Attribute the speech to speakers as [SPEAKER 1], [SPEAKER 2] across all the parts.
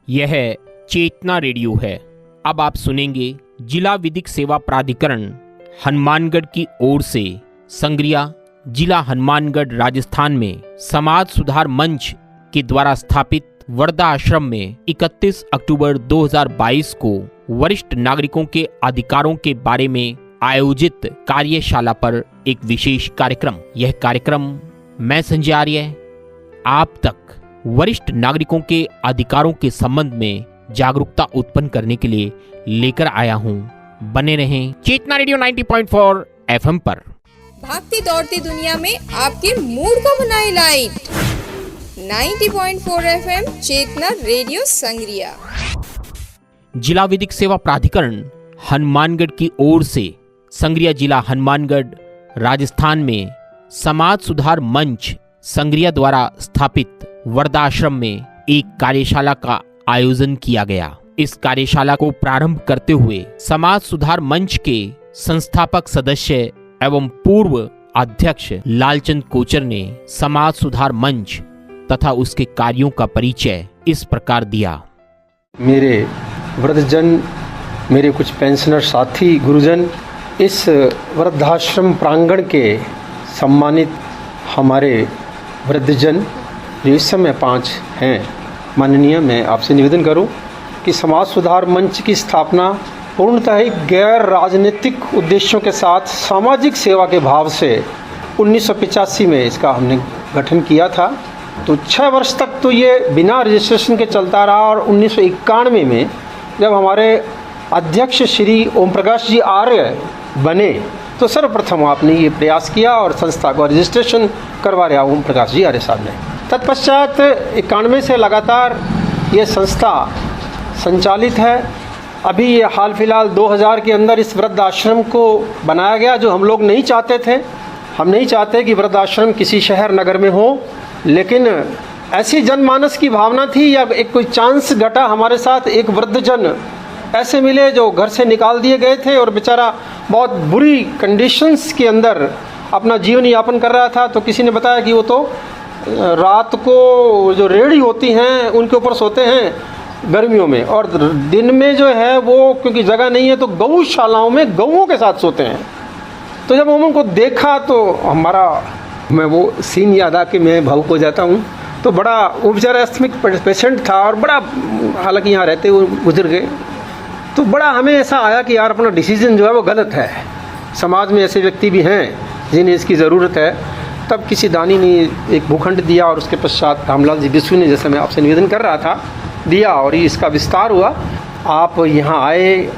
[SPEAKER 1] यह चेतना रेडियो है। अब आप सुनेंगे जिला विधिक सेवा प्राधिकरण हनुमानगढ़ की ओर से संग्रिया जिला हनुमानगढ़ राजस्थान में समाज सुधार मंच के द्वारा स्थापित वर्धा आश्रम में 31 अक्टूबर 2022 को वरिष्ठ नागरिकों के अधिकारों के बारे में आयोजित कार्यशाला पर एक विशेष कार्यक्रम। यह कार्यक्रम मैं संजय आर्य आप तक वरिष्ठ नागरिकों के अधिकारों के संबंध में जागरूकता उत्पन्न करने के लिए लेकर आया हूं। बने रहें चेतना रेडियो 90.4 एफएम पर।
[SPEAKER 2] भागती दौड़ती दुनिया में आपके मूड को बनाए लाइट। 90.4 एफएम चेतना रेडियो संग्रिया।
[SPEAKER 1] जिला विधिक सेवा प्राधिकरण हनुमानगढ़ की ओर से संग्रिया जिला हनुमानगढ़ राजस्थान में समाज सुधार मंच संग्रिया द्वारा स्थापित वर्धा आश्रम में एक कार्यशाला का आयोजन किया गया। इस कार्यशाला को प्रारंभ करते हुए समाज सुधार मंच के संस्थापक सदस्य एवं पूर्व अध्यक्ष लालचंद कोचर ने समाज सुधार मंच तथा उसके कार्यों का परिचय इस प्रकार दिया।
[SPEAKER 3] मेरे वृद्धजन, मेरे कुछ पेंशनर साथी, गुरुजन, इस वृद्धाश्रम प्रांगण के सम्मानित हमारे वृद्धजन जो इस समय 5 हैं, माननीय, मैं आपसे निवेदन करूं कि समाज सुधार मंच की स्थापना पूर्णतः ही गैर राजनीतिक उद्देश्यों के साथ सामाजिक सेवा के भाव से 1985 में इसका हमने गठन किया था। तो 6 वर्ष तक तो ये बिना रजिस्ट्रेशन के चलता रहा और 1991 में जब हमारे अध्यक्ष श्री ओम प्रकाश जी आर्य बने तो सर्वप्रथम आपने ये प्रयास किया और संस्था को रजिस्ट्रेशन करवा रहा ओम प्रकाश जी आर्य साहब ने। तत्पश्चात 91 से लगातार ये संस्था संचालित है। अभी ये हाल फिलहाल 2000 के अंदर इस वृद्धाश्रम को बनाया गया, जो हम लोग नहीं चाहते थे। हम नहीं चाहते कि वृद्धाश्रम किसी शहर नगर में हो, लेकिन ऐसी जनमानस की भावना थी या एक कोई चांस घटा हमारे साथ। एक वृद्धजन ऐसे मिले जो घर से निकाल दिए गए थे और बेचारा बहुत बुरी कंडीशंस के अंदर अपना जीवन यापन कर रहा था। तो किसी ने बताया कि वो तो रात को जो रेहड़ी होती हैं उनके ऊपर सोते हैं गर्मियों में, और दिन में जो है वो क्योंकि जगह नहीं है तो गौशालाओं में गऊओं के साथ सोते हैं। तो जब हम उनको देखा तो मैं वो सीन याद आके मैं भावुक हो जाता हूँ। तो बड़ा वो बेचारा एस्थमिक पेशेंट था और बड़ा, हालांकि यहाँ रहते हुए गुजर गए, तो बड़ा हमें ऐसा आया कि यार अपना डिसीजन जो है वो गलत है। समाज में ऐसे व्यक्ति भी हैं जिन्हें इसकी ज़रूरत है। तब किसी दानी ने एक भूखंड दिया और उसके पश्चात रामलाल जी बिस्सू ने, जैसे मैं आपसे निवेदन कर रहा था, दिया और इसका विस्तार हुआ। आप यहाँ आए,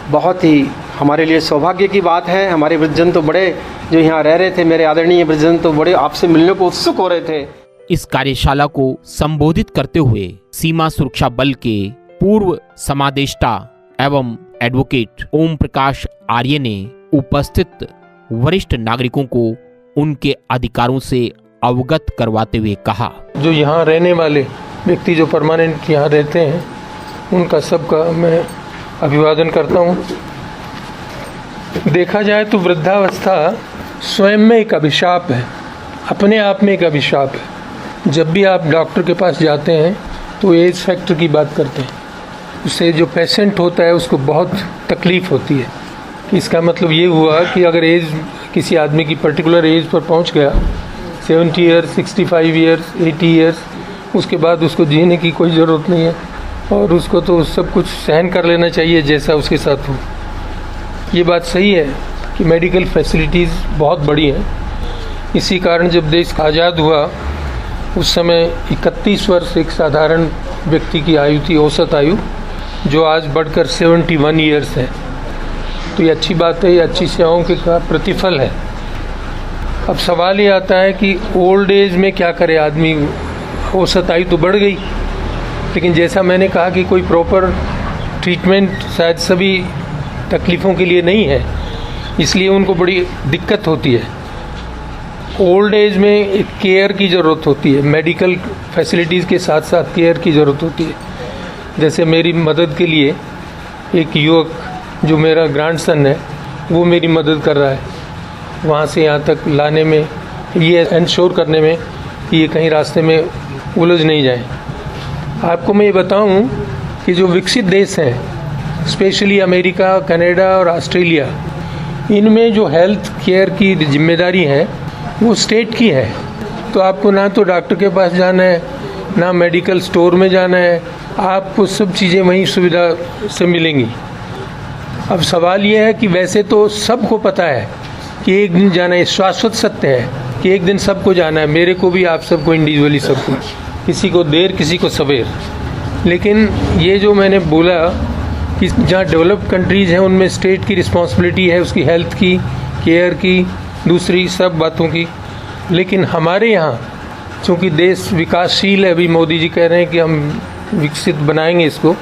[SPEAKER 3] बहुत ही हमारे लिए सौभाग्य की बात है। हमारे वृद्धजन तो बड़े, जो यहाँ रह रहे थे, मेरे आदरणीय वृद्धजन तो बड़े आपसे मिलने को उत्सुक हो रहे थे।
[SPEAKER 1] इस कार्यशाला को संबोधित करते हुए सीमा सुरक्षा बल के पूर्व समादेष्टा एवं एडवोकेट ओम प्रकाश आर्य ने उपस्थित वरिष्ठ नागरिकों को उनके अधिकारों से अवगत करवाते हुए कहा,
[SPEAKER 4] जो यहाँ रहने वाले व्यक्ति जो परमानेंट यहाँ रहते हैं उनका सबका मैं अभिवादन करता हूँ। देखा जाए तो वृद्धावस्था स्वयं में एक अभिशाप है, अपने आप में एक अभिशाप है। जब भी आप डॉक्टर के पास जाते हैं तो एज फैक्टर की बात करते हैं, उससे जो पेशेंट होता है उसको बहुत तकलीफ़ होती है। इसका मतलब ये हुआ कि अगर एज किसी आदमी की पर्टिकुलर एज पर पहुंच गया, 70 ईयर्स, 65 ईयर्स, 80 ईयर्स, उसके बाद उसको जीने की कोई ज़रूरत नहीं है और उसको तो सब कुछ सहन कर लेना चाहिए जैसा उसके साथ हो। ये बात सही है कि मेडिकल फैसिलिटीज़ बहुत बड़ी हैं। इसी कारण जब देश आज़ाद हुआ उस समय 31 वर्ष एक साधारण व्यक्ति की आयु थी, औसत आयु, जो आज बढ़कर 71 ईयर्स है। तो ये अच्छी बात है, ये अच्छी सेवाओं के का प्रतिफल है। अब सवाल ये आता है कि ओल्ड एज में क्या करे आदमी। औसत आयु तो बढ़ गई, लेकिन जैसा मैंने कहा कि कोई प्रॉपर ट्रीटमेंट शायद सभी तकलीफ़ों के लिए नहीं है, इसलिए उनको बड़ी दिक्कत होती है। ओल्ड एज में एक केयर की ज़रूरत होती है, मेडिकल फैसिलिटीज़ के साथ साथ केयर की ज़रूरत होती है। जैसे मेरी मदद के लिए एक युवक जो मेरा ग्रैंडसन है वो मेरी मदद कर रहा है, वहाँ से यहाँ तक लाने में, ये इंश्योर करने में कि ये कहीं रास्ते में उलझ नहीं जाए। आपको मैं ये बताऊं कि जो विकसित देश हैं, स्पेशली अमेरिका, कनाडा और ऑस्ट्रेलिया, इनमें जो हेल्थ केयर की जिम्मेदारी है वो स्टेट की है। तो आपको ना तो डॉक्टर के पास जाना है, ना मेडिकल स्टोर में जाना है, आपको सब चीज़ें वहीं सुविधा से मिलेंगी। अब सवाल ये है कि वैसे तो सबको पता है कि एक दिन जाना है, शाश्वत सत्य है कि एक दिन सबको जाना है, मेरे को भी, आप सबको, इंडिविजुअली सबको, किसी को देर किसी को सवेर। लेकिन ये जो मैंने बोला कि जहाँ डेवलप्ड कंट्रीज़ हैं उनमें स्टेट की रिस्पॉन्सिबिलिटी है उसकी हेल्थ की, केयर की, दूसरी सब बातों की। लेकिन हमारे यहाँ चूँकि देश विकासशील है, अभी मोदी जी कह रहे हैं कि हम विकसित बनाएंगे इसको,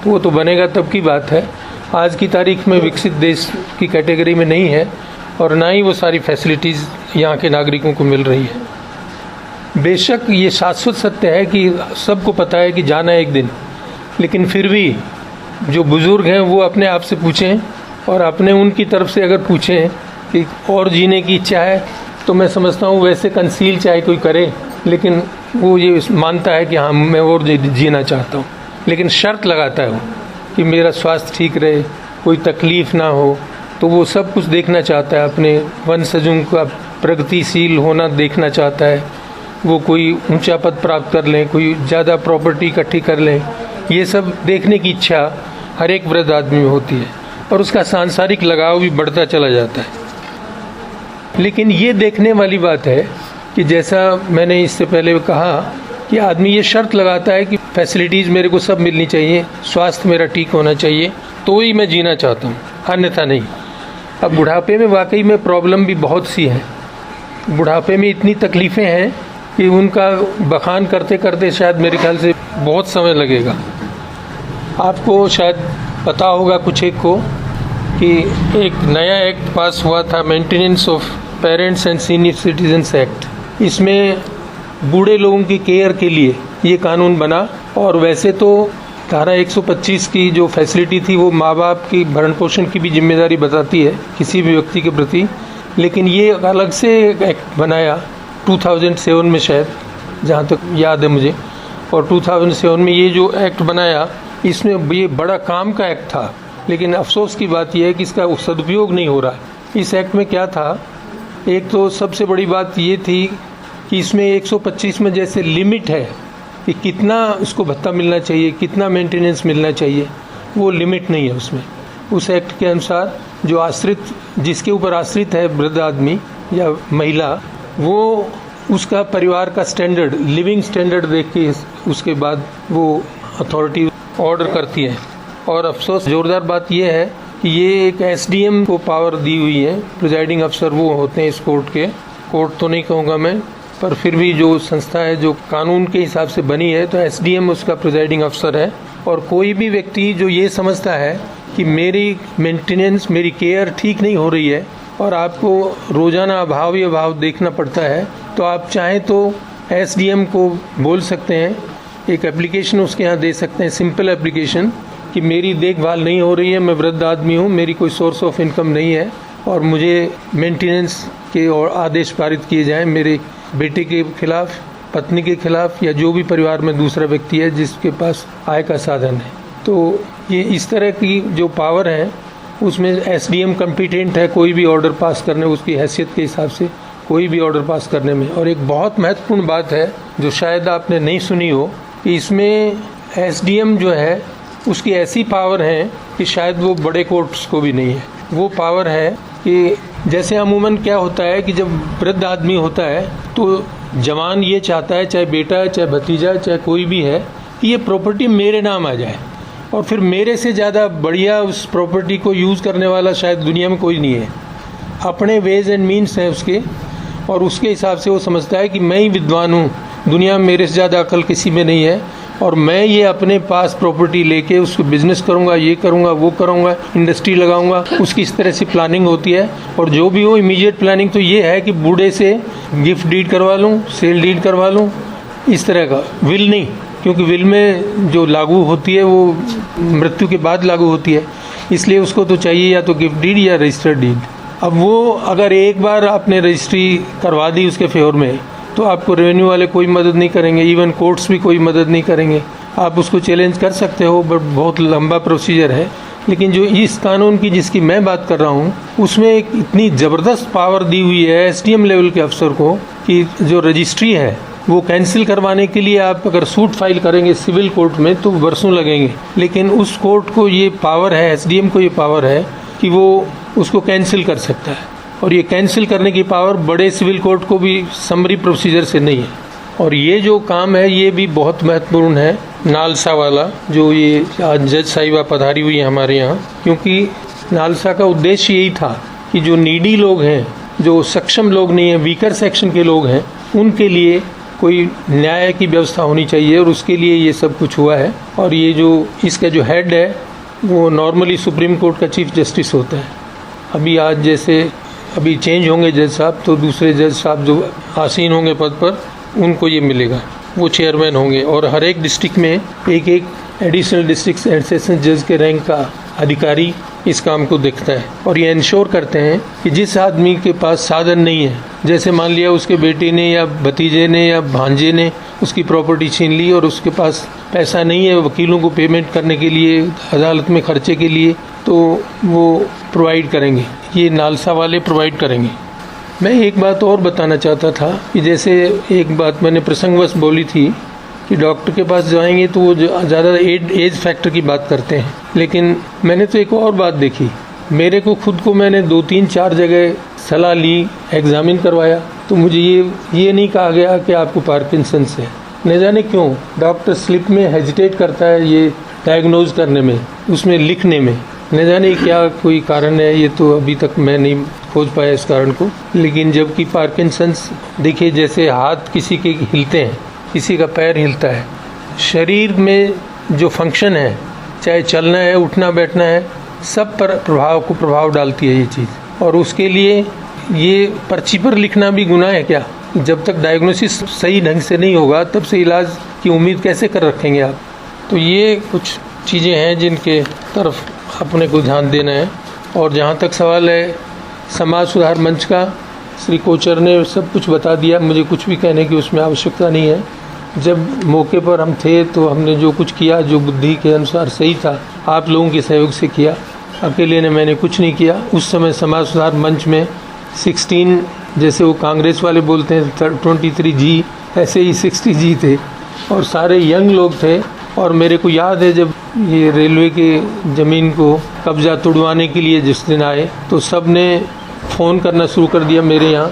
[SPEAKER 4] तो वो तो बनेगा तब की बात है। आज की तारीख में विकसित देश की कैटेगरी में नहीं है और ना ही वो सारी फैसिलिटीज़ यहाँ के नागरिकों को मिल रही है। बेशक ये शाश्वत सत्य है कि सबको पता है कि जाना है एक दिन, लेकिन फिर भी जो बुज़ुर्ग हैं वो अपने आप से पूछें और अपने उनकी तरफ से अगर पूछें कि और जीने की इच्छा है, तो मैं समझता हूँ वैसे कंसील चाहे कोई करे, लेकिन वो ये मानता है कि हाँ मैं और जीना चाहता हूँ, लेकिन शर्त लगाता है वो कि मेरा स्वास्थ्य ठीक रहे, कोई तकलीफ़ ना हो। तो वो सब कुछ देखना चाहता है, अपने वंशजों का प्रगतिशील होना देखना चाहता है, वो कोई ऊंचा पद प्राप्त कर लें, कोई ज़्यादा प्रॉपर्टी इकट्ठी कर लें, ये सब देखने की इच्छा हर एक वृद्ध आदमी में होती है और उसका सांसारिक लगाव भी बढ़ता चला जाता है। लेकिन ये देखने वाली बात है कि जैसा मैंने इससे पहले कहा कि आदमी ये शर्त लगाता है कि फैसिलिटीज़ मेरे को सब मिलनी चाहिए, स्वास्थ्य मेरा ठीक होना चाहिए, तो ही मैं जीना चाहता हूँ, अन्यथा नहीं। अब बुढ़ापे में वाकई में प्रॉब्लम भी बहुत सी है। बुढ़ापे में इतनी तकलीफ़ें हैं कि उनका बखान करते करते शायद मेरे ख्याल से बहुत समय लगेगा। आपको शायद पता होगा कुछ एक को कि एक नया एक्ट पास हुआ था, maintenance of parents and senior citizens act. इसमें बूढ़े लोगों की केयर के लिए ये कानून बना और वैसे तो धारा 125 की जो फैसिलिटी थी वो माँ बाप की भरण पोषण की भी जिम्मेदारी बताती है किसी भी व्यक्ति के प्रति, लेकिन ये अलग से एक्ट बनाया 2007 में शायद, जहाँ तक याद है मुझे। और 2007 में ये जो एक्ट बनाया, इसमें ये बड़ा काम का एक्ट था, लेकिन अफसोस की बात यह है कि इसका सदुपयोग नहीं हो रहा है। इस एक्ट में क्या था, एक तो सबसे बड़ी बात ये थी कि इसमें 125 में जैसे लिमिट है कि कितना उसको भत्ता मिलना चाहिए, कितना मेंटेनेंस मिलना चाहिए, वो लिमिट नहीं है उसमें। उस एक्ट के अनुसार जो आश्रित, जिसके ऊपर आश्रित है वृद्ध आदमी या महिला, वो उसका परिवार का स्टैंडर्ड, लिविंग स्टैंडर्ड देख के उसके बाद वो अथॉरिटी ऑर्डर करती है। और अफसोस जोरदार बात यह है कि ये एक एसडीएम को पावर दी हुई है, प्रिजाइडिंग अफसर वो होते हैं इस कोर्ट के, कोर्ट तो नहीं कहूँगा मैं, पर फिर भी जो संस्था है जो कानून के हिसाब से बनी है, तो एसडीएम उसका प्रिजाइडिंग अफसर है। और कोई भी व्यक्ति जो ये समझता है कि मेरी मेंटेनेंस, मेरी केयर ठीक नहीं हो रही है और आपको रोज़ाना अभाव ही अभाव देखना पड़ता है, तो आप चाहें तो एसडीएम को बोल सकते हैं, एक एप्लीकेशन उसके यहाँ दे सकते हैं, सिंपल एप्लीकेशन, कि मेरी देखभाल नहीं हो रही है, मैं वृद्ध आदमी हूँ, मेरी कोई सोर्स ऑफ इनकम नहीं है और मुझे मेंटेनेंस के और आदेश पारित किए जाएं मेरे बेटे के खिलाफ, पत्नी के खिलाफ या जो भी परिवार में दूसरा व्यक्ति है जिसके पास आय का साधन है। तो ये इस तरह की जो पावर है उसमें एसडीएम कम्पिटेंट है कोई भी ऑर्डर पास करने, उसकी हैसियत के हिसाब से कोई भी ऑर्डर पास करने में। और एक बहुत महत्वपूर्ण बात है जो शायद आपने नहीं सुनी हो कि इसमें एसडीएम जो है उसकी ऐसी पावर है कि शायद वो बड़े कोर्ट्स को भी नहीं है। वो पावर है कि जैसे अमूमन क्या होता है कि जब वृद्ध आदमी होता है तो जवान ये चाहता है, चाहे बेटा है, चाहे भतीजा, चाहे कोई भी है, कि ये प्रॉपर्टी मेरे नाम आ जाए और फिर मेरे से ज़्यादा बढ़िया उस प्रॉपर्टी को यूज़ करने वाला शायद दुनिया में कोई नहीं है। अपने वेज एंड मीन्स हैं उसके और उसके हिसाब से वो समझता है कि मैं ही विद्वान हूँ, दुनिया में मेरे से ज़्यादा अकल किसी में नहीं है और मैं ये अपने पास प्रॉपर्टी लेके उसको बिजनेस करूँगा, ये करूँगा, वो करूँगा, इंडस्ट्री लगाऊँगा। उसकी इस तरह से प्लानिंग होती है और जो भी हो इमीडिएट प्लानिंग तो ये है कि बूढ़े से गिफ्ट डीड करवा लूँ, सेल डीड करवा लूँ, इस तरह का। विल नहीं, क्योंकि विल में जो लागू होती है वो मृत्यु के बाद लागू होती है, इसलिए उसको तो चाहिए या तो गिफ्ट डीड या रजिस्टर्ड डीड। अब वो अगर एक बार आपने रजिस्ट्री करवा दी उसके फेवर में तो आपको रेवेन्यू वाले कोई मदद नहीं करेंगे, इवन कोर्ट्स भी कोई मदद नहीं करेंगे। आप उसको चैलेंज कर सकते हो, बट बहुत लंबा प्रोसीजर है। लेकिन जो इस कानून की जिसकी मैं बात कर रहा हूँ उसमें एक इतनी ज़बरदस्त पावर दी हुई है एसडीएम लेवल के अफसर को कि जो रजिस्ट्री है वो कैंसिल करवाने के लिए आप अगर सूट फाइल करेंगे सिविल कोर्ट में तो वर्षों लगेंगे, लेकिन उस कोर्ट को ये पावर है, एसडीएम को ये पावर है कि वो उसको कैंसिल कर सकता है। और ये कैंसिल करने की पावर बड़े सिविल कोर्ट को भी समरी प्रोसीजर से नहीं है। और ये जो काम है ये भी बहुत महत्वपूर्ण है, नालसा वाला जो ये आज जज साहिबा पधारी हुई है हमारे यहाँ, क्योंकि नालसा का उद्देश्य यही था कि जो नीडी लोग हैं, जो सक्षम लोग नहीं हैं, वीकर सेक्शन के लोग हैं, उनके लिए कोई न्याय की व्यवस्था होनी चाहिए और उसके लिए ये सब कुछ हुआ है। और ये जो इसका जो हेड है वो नॉर्मली सुप्रीम कोर्ट का चीफ जस्टिस होता है। अभी आज जैसे अभी चेंज होंगे जज साहब तो दूसरे जज साहब जो आसीन होंगे पद पर उनको ये मिलेगा, वो चेयरमैन होंगे। और हर एक डिस्ट्रिक्ट में एक एक एडिशनल डिस्ट्रिक्ट एंड सेशन जज के रैंक का अधिकारी इस काम को देखता है और ये इंश्योर करते हैं कि जिस आदमी के पास साधन नहीं है, जैसे मान लिया उसके बेटे ने या भतीजे ने या भांजे ने उसकी प्रॉपर्टी छीन ली और उसके पास पैसा नहीं है वकीलों को पेमेंट करने के लिए, अदालत में खर्चे के लिए, तो वो प्रोवाइड करेंगे, ये नालसा वाले प्रोवाइड करेंगे। मैं एक बात और बताना चाहता था कि जैसे एक बात मैंने प्रसंगवश बोली थी कि डॉक्टर के पास जाएंगे तो वो ज़्यादा एज फैक्टर की बात करते हैं, लेकिन मैंने तो एक और बात देखी। मेरे को खुद को मैंने 2-3-4 जगह सलाह ली, एग्जामिन करवाया, तो मुझे ये नहीं कहा गया कि आपको पार्किंसंस है। न जाने क्यों डॉक्टर स्लिप में हेजिटेट करता है ये डायग्नोज करने में, उसमें लिखने में, न जाने क्या कोई कारण है, ये तो अभी तक मैं नहीं खोज पाया इस कारण को। लेकिन जबकि पार्किंसंस देखिए जैसे हाथ किसी के हिलते हैं, किसी का पैर हिलता है, शरीर में जो फंक्शन है, चाहे चलना है, उठना बैठना है, सब पर प्रभाव डालती है ये चीज़। और उसके लिए ये पर्ची पर लिखना भी गुनाह है क्या? जब तक डायग्नोसिस सही ढंग से नहीं होगा तब से इलाज की उम्मीद कैसे कर रखेंगे आप? तो ये कुछ चीज़ें हैं जिनके तरफ अपने को ध्यान देना है। और जहाँ तक सवाल है समाज सुधार मंच का, श्री कोचर ने सब कुछ बता दिया, मुझे कुछ भी कहने की उसमें आवश्यकता नहीं है। जब मौके पर हम थे तो हमने जो कुछ किया जो बुद्धि के अनुसार सही था, आप लोगों के सहयोग से किया, अकेले ने मैंने कुछ नहीं किया। उस समय समाज सुधार मंच में 16 जैसे वो कांग्रेस वाले बोलते हैं 23 जी, ऐसे ही 60 जी थे और सारे यंग लोग थे। और मेरे को याद है जब ये रेलवे के ज़मीन को कब्जा तुड़वाने के लिए जिस दिन आए तो सब ने फ़ोन करना शुरू कर दिया मेरे यहाँ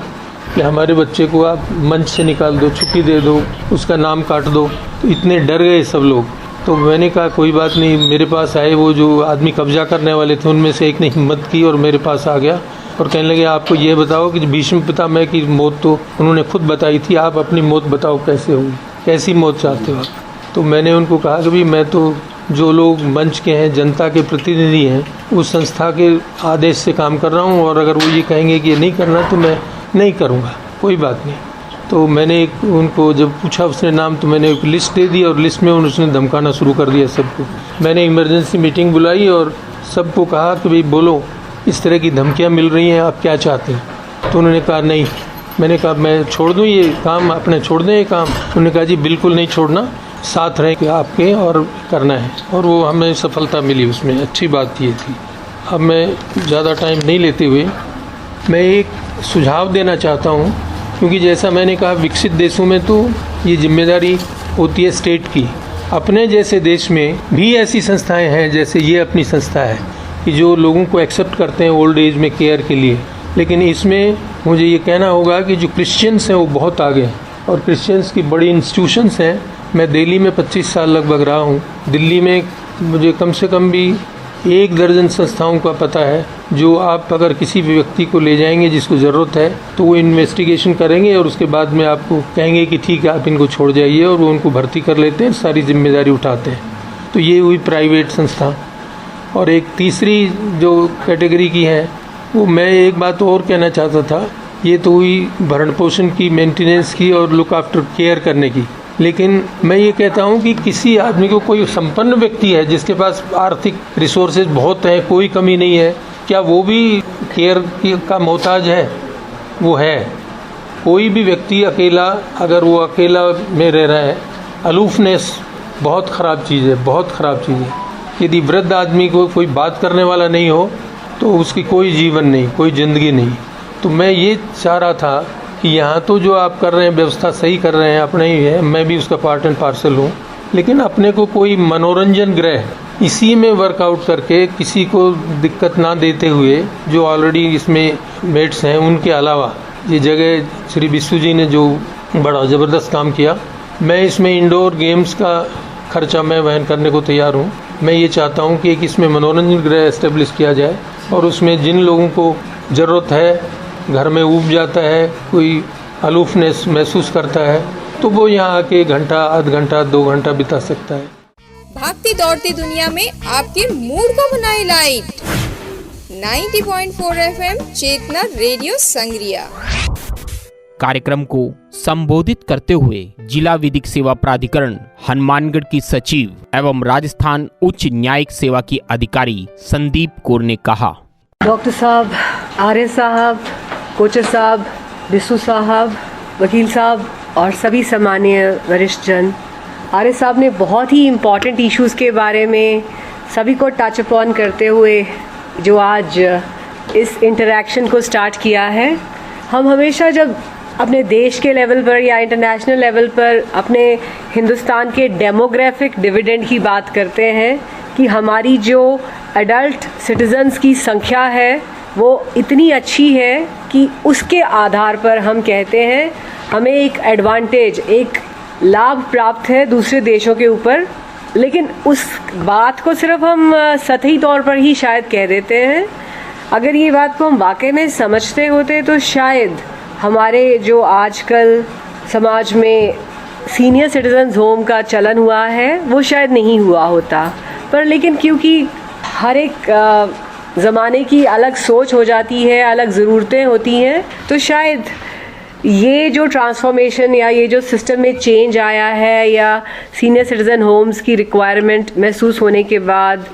[SPEAKER 4] कि हमारे बच्चे को आप मंच से निकाल दो, छुट्टी दे दो, उसका नाम काट दो। तो इतने डर गए सब लोग। तो मैंने कहा कोई बात नहीं, मेरे पास आए वो जो आदमी कब्जा करने वाले थे उनमें से एक ने हिम्मत की और मेरे पास आ गया और कहने लगे आपको ये बताओ कि भीष्म पितामह की मौत तो उन्होंने खुद बताई थी, आप अपनी मौत बताओ कैसे होगी, कैसी मौत चाहते हो आप? तो मैंने उनको कहा कि भाई मैं तो जो लोग मंच के हैं, जनता के प्रतिनिधि हैं, उस संस्था के आदेश से काम कर रहा हूँ और अगर वो ये कहेंगे कि ये नहीं करना तो मैं नहीं करूँगा, कोई बात नहीं। तो मैंने उनको जब पूछा उसने नाम तो मैंने एक लिस्ट दे दी और लिस्ट में उसने धमकाना शुरू कर दिया सबको। मैंने इमरजेंसी मीटिंग बुलाई और सबको कहा कि भाई बोलो, इस तरह की धमकियाँ मिल रही हैं, आप क्या चाहते हैं? तो उन्होंने कहा नहीं। मैंने कहा मैं छोड़ दूँ ये काम, अपने छोड़ दें ये काम? उन्होंने कहा जी बिल्कुल नहीं छोड़ना, साथ रहें आपके और करना है। और वो हमें सफलता मिली उसमें, अच्छी बात ये थी। अब मैं ज़्यादा टाइम नहीं लेते हुए मैं एक सुझाव देना चाहता हूँ, क्योंकि जैसा मैंने कहा विकसित देशों में तो ये जिम्मेदारी होती है स्टेट की। अपने जैसे देश में भी ऐसी संस्थाएं हैं जैसे ये अपनी संस्था है कि जो लोगों को एक्सेप्ट करते हैं ओल्ड एज में केयर के लिए। लेकिन इसमें मुझे ये कहना होगा कि जो क्रिश्चियंस हैं वो बहुत आगे हैं और क्रिश्चियंस की बड़ी इंस्टीट्यूशंस हैं। मैं दिल्ली में 25 साल लगभग रहा हूँ। दिल्ली में मुझे कम से कम भी 1 दर्जन संस्थाओं का पता है जो आप अगर किसी भी व्यक्ति को ले जाएंगे जिसको ज़रूरत है तो वो इन्वेस्टिगेशन करेंगे और उसके बाद में आपको कहेंगे कि ठीक है आप इनको छोड़ जाइए, और वो उनको भर्ती कर लेते हैं, सारी जिम्मेदारी उठाते हैं। तो ये हुई प्राइवेट संस्था। और एक तीसरी जो कैटेगरी की है वो मैं एक बात और कहना चाहता था, ये तो हुई भरण पोषण की, मेंटेनेंस की और लुक आफ्टर केयर करने की। लेकिन मैं ये कहता हूँ कि किसी आदमी को, कोई संपन्न व्यक्ति है जिसके पास आर्थिक रिसोर्सेज बहुत हैं, कोई कमी नहीं है, क्या वो भी केयर का मोहताज है? वो है। कोई भी व्यक्ति अकेला, अगर वो अकेला में रह रहा है, अलूफनेस बहुत ख़राब चीज़ है, बहुत ख़राब चीज़ है। यदि वृद्ध आदमी को कोई बात करने वाला नहीं हो तो उसकी कोई जीवन नहीं, कोई ज़िंदगी नहीं। तो मैं ये चाह रहा था कि यहाँ तो जो आप कर रहे हैं व्यवस्था सही कर रहे हैं, अपने ही है, मैं भी उसका पार्ट एंड पार्सल हूँ, लेकिन अपने को कोई मनोरंजन गृह इसी में वर्कआउट करके किसी को दिक्कत ना देते हुए, जो ऑलरेडी इसमें मेट्स हैं उनके अलावा ये जगह श्री विश्व जी ने जो बड़ा ज़बरदस्त काम किया, मैं इसमें इंडोर गेम्स का खर्चा मैं वहन करने को तैयार हूँ। मैं ये चाहता हूँ कि एक इसमें मनोरंजन गृह एस्टेब्लिश किया जाए और उसमें जिन लोगों को ज़रूरत है, घर में ऊब जाता है, कोई अलूफनेस महसूस करता है, तो वो यहाँ आके घंटा, आध घंटा, 2 घंटा बिता सकता है।
[SPEAKER 2] भागती दौड़ती दुनिया में आपके मूड को बनाए लाइट। 90.4 FM चेतना रेडियो संग्रिया।
[SPEAKER 1] कार्यक्रम को संबोधित करते हुए जिला विधिक सेवा प्राधिकरण हनुमानगढ़ की सचिव एवं राजस्थान उच्च न्यायिक सेवा की अधिकारी संदीप कौर ने कहा,
[SPEAKER 5] डॉक्टर साहब, आर्य साहब, कोचर साहब, बिस्सू साहब, वकील साहब और सभी सम्मानीय वरिष्ठ जन, आर्य साहब ने बहुत ही इम्पॉर्टेंट इश्यूज़ के बारे में सभी को टच अपॉन करते हुए जो आज इस इंटरैक्शन को स्टार्ट किया है। हम हमेशा जब अपने देश के लेवल पर या इंटरनेशनल लेवल पर अपने हिंदुस्तान के डेमोग्राफिक डिविडेंड की बात करते हैं कि हमारी जो एडल्ट सिटीजन्स की संख्या है वो इतनी अच्छी है कि उसके आधार पर हम कहते हैं हमें एक एडवांटेज, एक लाभ प्राप्त है दूसरे देशों के ऊपर। लेकिन उस बात को सिर्फ हम सतही तौर पर ही शायद कह देते हैं। अगर ये बात को हम वाकई में समझते होते तो शायद हमारे जो आजकल समाज में सीनियर सिटीजन्स होम का चलन हुआ है वो शायद नहीं हुआ होता। पर लेकिन क्योंकि हर एक ज़माने की अलग सोच हो जाती है, अलग ज़रूरतें होती हैं, तो शायद ये जो ट्रांसफॉर्मेशन या ये जो सिस्टम में चेंज आया है या सीनियर सिटीज़न होम्स की रिक्वायरमेंट महसूस होने के बाद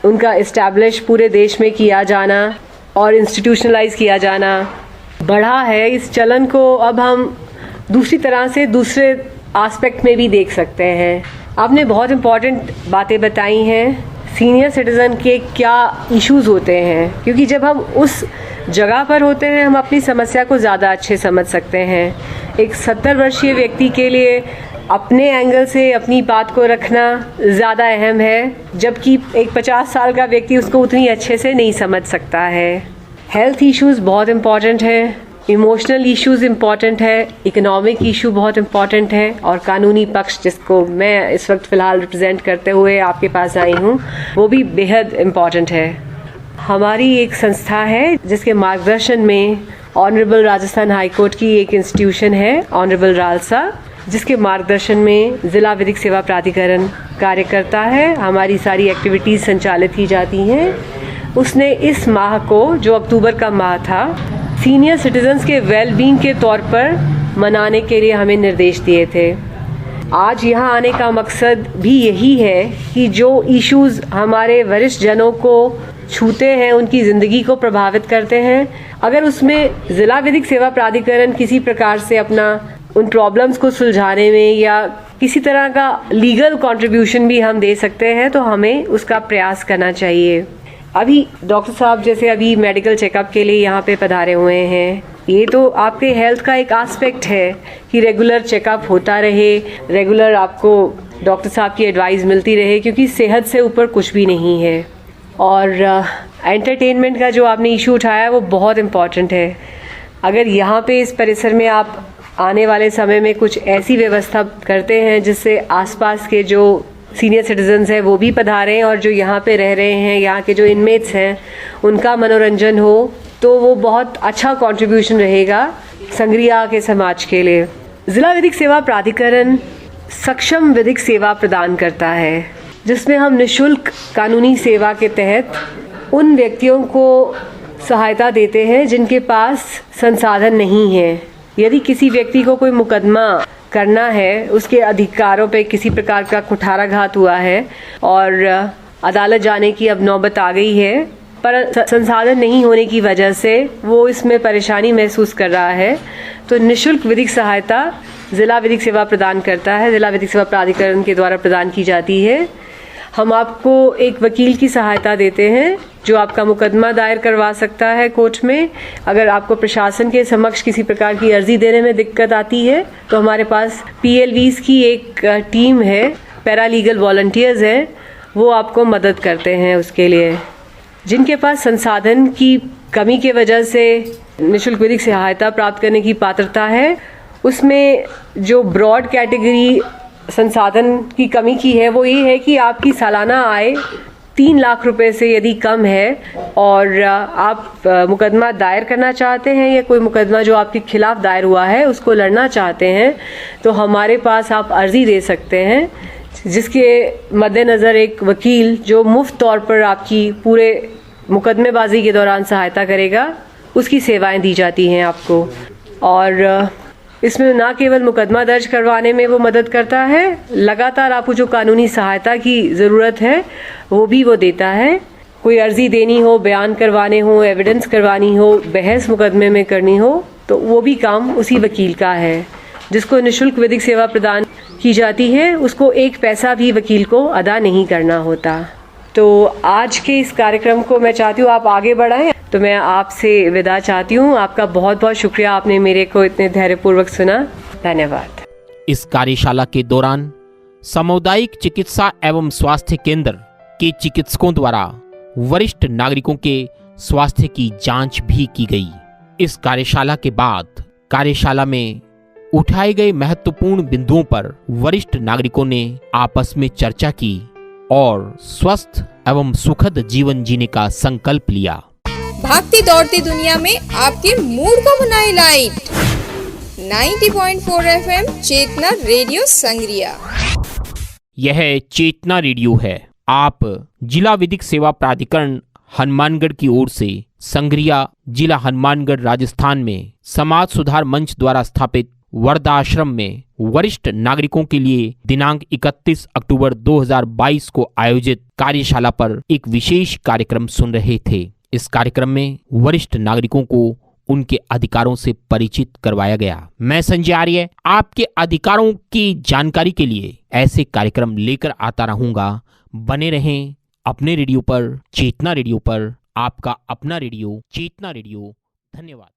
[SPEAKER 5] उनका इस्टेब्लिश पूरे देश में किया जाना और इंस्टीट्यूशनलाइज किया जाना बढ़ा है, इस चलन को अब हम दूसरी तरह से दूसरे एस्पेक्ट में भी देख सकते हैं। आपने बहुत इम्पॉर्टेंट बातें बताई हैं, सीनियर सिटीज़न के क्या इश्यूज़ होते हैं, क्योंकि जब हम उस जगह पर होते हैं हम अपनी समस्या को ज़्यादा अच्छे समझ सकते हैं। एक 70 वर्षीय व्यक्ति के लिए अपने एंगल से अपनी बात को रखना ज़्यादा अहम है, जबकि एक 50 साल का व्यक्ति उसको उतनी अच्छे से नहीं समझ सकता है। हेल्थ इश्यूज़ बहुत इम्पॉर्टेंट हैं, इमोशनल इश्यूज़ इम्पॉर्टेंट है, इकोनॉमिक इशू बहुत इम्पॉर्टेंट है और कानूनी पक्ष जिसको मैं इस वक्त फ़िलहाल रिप्रेजेंट करते हुए आपके पास आई हूँ वो भी बेहद इम्पॉर्टेंट है। हमारी एक संस्था है जिसके मार्गदर्शन में ऑनरेबल राजस्थान हाई कोर्ट की एक इंस्टीट्यूशन है, ऑनरेबल रालसा, जिसके मार्गदर्शन में ज़िला विधिक सेवा प्राधिकरण कार्य करता है। हमारी सारी एक्टिविटीज़ संचालित की जाती हैं। उसने इस माह को, जो अक्टूबर का माह था, सीनियर सिटीजन्स के वेलबींग के तौर पर मनाने के लिए हमें निर्देश दिए थे। आज यहाँ आने का मकसद भी यही है कि जो इश्यूज़ हमारे वरिष्ठ जनों को छूते हैं, उनकी ज़िंदगी को प्रभावित करते हैं, अगर उसमें ज़िला विधिक सेवा प्राधिकरण किसी प्रकार से अपना उन प्रॉब्लम्स को सुलझाने में या किसी तरह का लीगल कंट्रीब्यूशन भी हम दे सकते हैं तो हमें उसका प्रयास करना चाहिए। अभी डॉक्टर साहब जैसे अभी मेडिकल चेकअप के लिए यहाँ पे पधारे हुए हैं, ये तो आपके हेल्थ का एक एस्पेक्ट है कि रेगुलर चेकअप होता रहे, रेगुलर आपको डॉक्टर साहब की एडवाइस मिलती रहे, क्योंकि सेहत से ऊपर कुछ भी नहीं है। और एंटरटेनमेंट का जो आपने इशू उठाया वो बहुत इम्पॉर्टेंट है। अगर यहाँ पे इस परिसर में आप आने वाले समय में कुछ ऐसी व्यवस्था करते हैं जिससे आसपास के जो सीनियर सिटीजन्स हैं वो भी पधारें और जो यहाँ पे रह रहे हैं, यहाँ के जो इनमेट्स हैं, उनका मनोरंजन हो, तो वो बहुत अच्छा कंट्रीब्यूशन रहेगा संग्रिया के समाज के लिए। ज़िला विधिक सेवा प्राधिकरण सक्षम विधिक सेवा प्रदान करता है, जिसमें हम निःशुल्क कानूनी सेवा के तहत उन व्यक्तियों को सहायता देते हैं जिनके पास संसाधन नहीं है। यदि किसी व्यक्ति को कोई मुकदमा करना है, उसके अधिकारों पे किसी प्रकार का कुठाराघात हुआ है और अदालत जाने की अब नौबत आ गई है, पर संसाधन नहीं होने की वजह से वो इसमें परेशानी महसूस कर रहा है, तो निःशुल्क विधिक सहायता ज़िला विधिक सेवा प्रदान करता है, ज़िला विधिक सेवा प्राधिकरण के द्वारा प्रदान की जाती है। हम आपको एक वकील की सहायता देते हैं जो आपका मुकदमा दायर करवा सकता है कोर्ट में। अगर आपको प्रशासन के समक्ष किसी प्रकार की अर्जी देने में दिक्कत आती है तो हमारे पास PLVs की एक टीम है, पैरालीगल वॉलंटियर्स हैं, वो आपको मदद करते हैं उसके लिए। जिनके पास संसाधन की कमी के वजह से निःशुल्क विधिक सहायता प्राप्त करने की पात्रता है, उसमें जो ब्रॉड कैटेगरी संसाधन की कमी की है वो ये है कि आपकी सालाना आय 3 लाख रुपए से यदि कम है और आप मुकदमा दायर करना चाहते हैं या कोई मुकदमा जो आपके खिलाफ दायर हुआ है उसको लड़ना चाहते हैं, तो हमारे पास आप अर्जी दे सकते हैं, जिसके मद्देनज़र एक वकील जो मुफ्त तौर पर आपकी पूरे मुकदमेबाजी के दौरान सहायता करेगा, उसकी सेवाएं दी जाती हैं आपको। और इसमें ना केवल मुकदमा दर्ज करवाने में वो मदद करता है, लगातार आपको जो कानूनी सहायता की ज़रूरत है वो भी वो देता है। कोई अर्जी देनी हो, बयान करवाने हो, एविडेंस करवानी हो, बहस मुकदमे में करनी हो, तो वो भी काम उसी वकील का है। जिसको निःशुल्क विधिक सेवा प्रदान की जाती है उसको एक पैसा भी वकील को अदा नहीं करना होता। तो आज के इस कार्यक्रम को मैं चाहती हूँ आप आगे बढ़ाएं, तो मैं आपसे विदा चाहती हूँ। आपका बहुत बहुत शुक्रिया, आपने मेरे को इतने धैर्यपूर्वक सुना। धन्यवाद।
[SPEAKER 1] इस कार्यशाला के दौरान सामुदायिक चिकित्सा एवं स्वास्थ्य केंद्र के चिकित्सकों द्वारा वरिष्ठ नागरिकों के स्वास्थ्य की जांच भी की गई। इस कार्यशाला के बाद कार्यशाला में उठाए गए महत्वपूर्ण बिंदुओं पर वरिष्ठ नागरिकों ने आपस में चर्चा की और स्वस्थ एवं सुखद जीवन जीने का संकल्प लिया।
[SPEAKER 2] भागती दौड़ती दुनिया में आपके मूड को बनाए लाइट। 90.4 FM चेतना रेडियो संग्रिया।
[SPEAKER 1] यह चेतना रेडियो है। आप जिला विधिक सेवा प्राधिकरण हनुमानगढ़ की ओर से संग्रिया जिला हनुमानगढ़ राजस्थान में समाज सुधार मंच द्वारा स्थापित वर्धाश्रम में वरिष्ठ नागरिकों के लिए दिनांक 31 अक्टूबर 2022 को आयोजित कार्यशाला पर एक विशेष कार्यक्रम सुन रहे थे। इस कार्यक्रम में वरिष्ठ नागरिकों को उनके अधिकारों से परिचित करवाया गया। मैं संजय आर्य आपके अधिकारों की जानकारी के लिए ऐसे कार्यक्रम लेकर आता रहूंगा। बने रहें अपने रेडियो पर, चेतना रेडियो पर, आपका अपना रेडियो चेतना रेडियो। धन्यवाद।